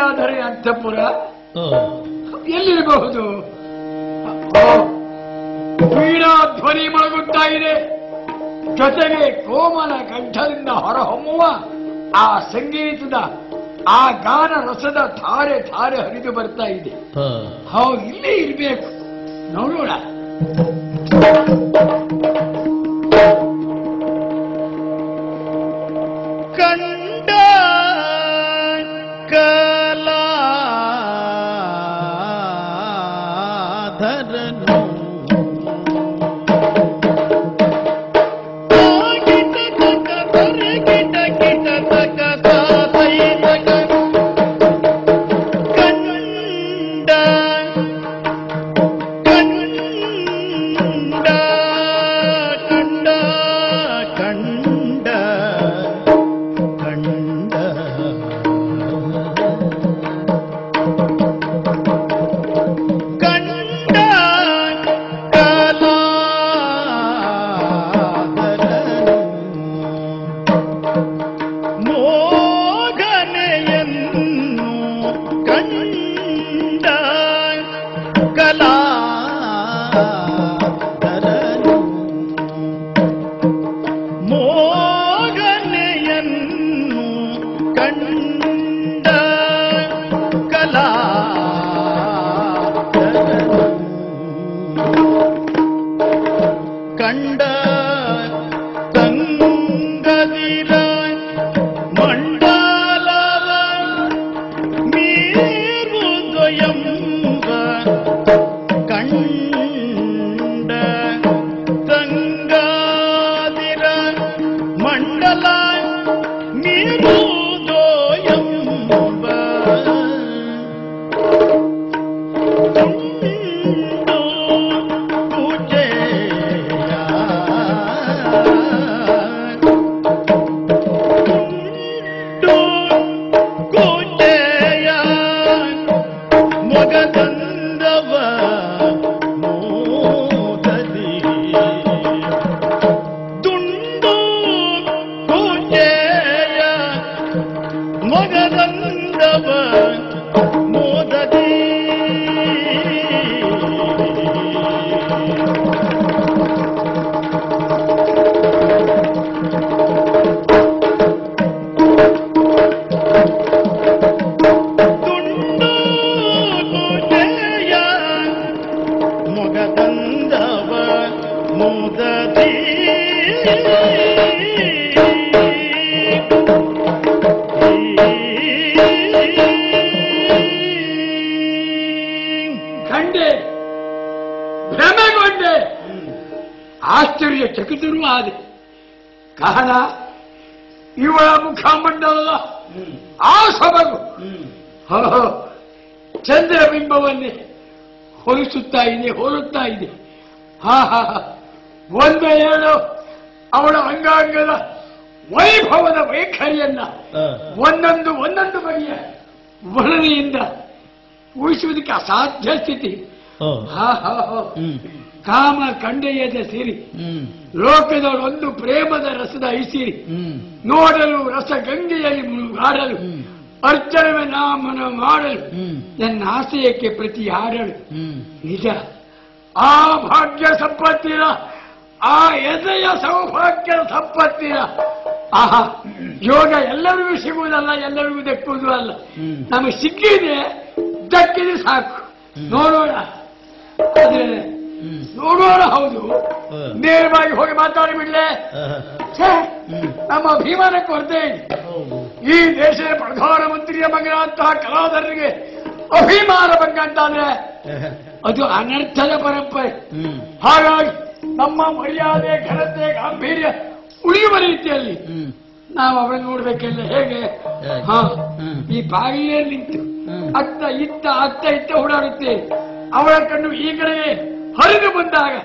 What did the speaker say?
ಗಂಗಾಧರ ಅಂತಃಪುರ ಎಲ್ಲಿರಬಹುದು? ವೀಣಾ ಧ್ವನಿ ಮೊಳಗುತ್ತಾ ಇದೆ. ಜೊತೆಗೆ ಕೋಮಲ ಕಂಠದಿಂದ ಹೊರಹೊಮ್ಮುವ ಆ ಸಂಗೀತದ ಆ ಗಾನ ರಸದ ಧಾರೆ ಧಾರೆ ಹರಿದು ಬರ್ತಾ ಇದೆ. ಹೌದು, ಇಲ್ಲೇ ಇರ್ಬೇಕು. ನೋಡೋಣ. ಕಂಡ ಕಲಾಧರನು ಆಶ್ಚರ್ಯಚಕಿತರೂ ಆದೆ. ಕಾರಣ ಇವಳ ಮುಖಮಂಡಲದ ಆ ಸೊಬಗು ಚಂದ್ರಬಿಂಬವನ್ನೇ ಹೋಲುತ್ತಾ ಇದೆ. ಒಂದು ಏಳು ಅವಳ ಅಂಗಾಂಗದ ವೈಭವದ ವೈಖರಿಯನ್ನ ಒಂದೊಂದು ಬಗೆಯ ವರ್ಣನೆಯಿಂದ ಊಹಿಸುವುದಕ್ಕೆ ಅಸಾಧ್ಯ ಸ್ಥಿತಿ. ಕಾಮ ಕಂಡೆಯದ ಸಿರಿ ಲೋಕದೊಳೊಂದು ಪ್ರೇಮದ ರಸದ ಐಸಿರಿ ನೋಡಲು ರಸ ಗಂಗೆಯಲ್ಲಿ ಮುಳುಗಾಡಲು ಅರ್ಚನವೇ ನಾಮನ ಮಾಡಲು ನನ್ನ ಆಶಯಕ್ಕೆ ಪ್ರತಿ ಹಾಡಲು. ನಿಜ ಆ ಭಾಗ್ಯ ಸಂಪತ್ತಿನ ಆ ಎದೆಯ ಸೌಭಾಗ್ಯದ ಸಂಪತ್ತಿನ ಆಹಾ ಯೋಗ ಎಲ್ಲರಿಗೂ ಸಿಗುವುದಲ್ಲ, ಎಲ್ಲರಿಗೂ ದಕ್ಕುವುದು ಅಲ್ಲ. ನಮಗೆ ಸಿಕ್ಕಿದೆ, ದಕ್ಕಿದೆ ಸಾಕು. ನೋಡೋಣ, ಆದ್ರೆ ನೋಡೋಣ. ಹೌದು, ನೇರವಾಗಿ ಹೋಗಿ ಮಾತಾಡಿ ಬಿಡ್ಲೆ. ನಮ್ಮ ಅಭಿಮಾನಕ್ಕೆ ಹೊರತೆ ಈ ದೇಶದ ಪ್ರಧಾನಮಂತ್ರಿಯ ಮಗನಂತಹ ಕಲಾವಿದರಿಗೆ ಅಭಿಮಾನ ಭಂಗ ಅಂತಾದ್ರೆ ಅದು ಅನರ್ಥದ ಪರಂಪರೆ. ಹಾಗಾಗಿ ನಮ್ಮ ಮರ್ಯಾದೆ, ಘನತೆ, ಗಾಂಭೀರ್ಯ ಉಳಿಯುವ ರೀತಿಯಲ್ಲಿ ನಾವು ಅವಳನ್ನು ನೋಡ್ಬೇಕೆಲ್ಲ. ಹೇಗೆ ಈ ಬಾಗಿಲಲ್ಲಿ ನಿಂತು ಅತ್ತ ಇತ್ತ ಓಡಾಡುತ್ತೆ. ಅವಳ ಕಣ್ಣು ಈ ಕಡೆಗೆ ಹರಿದು ಬಂದಾಗ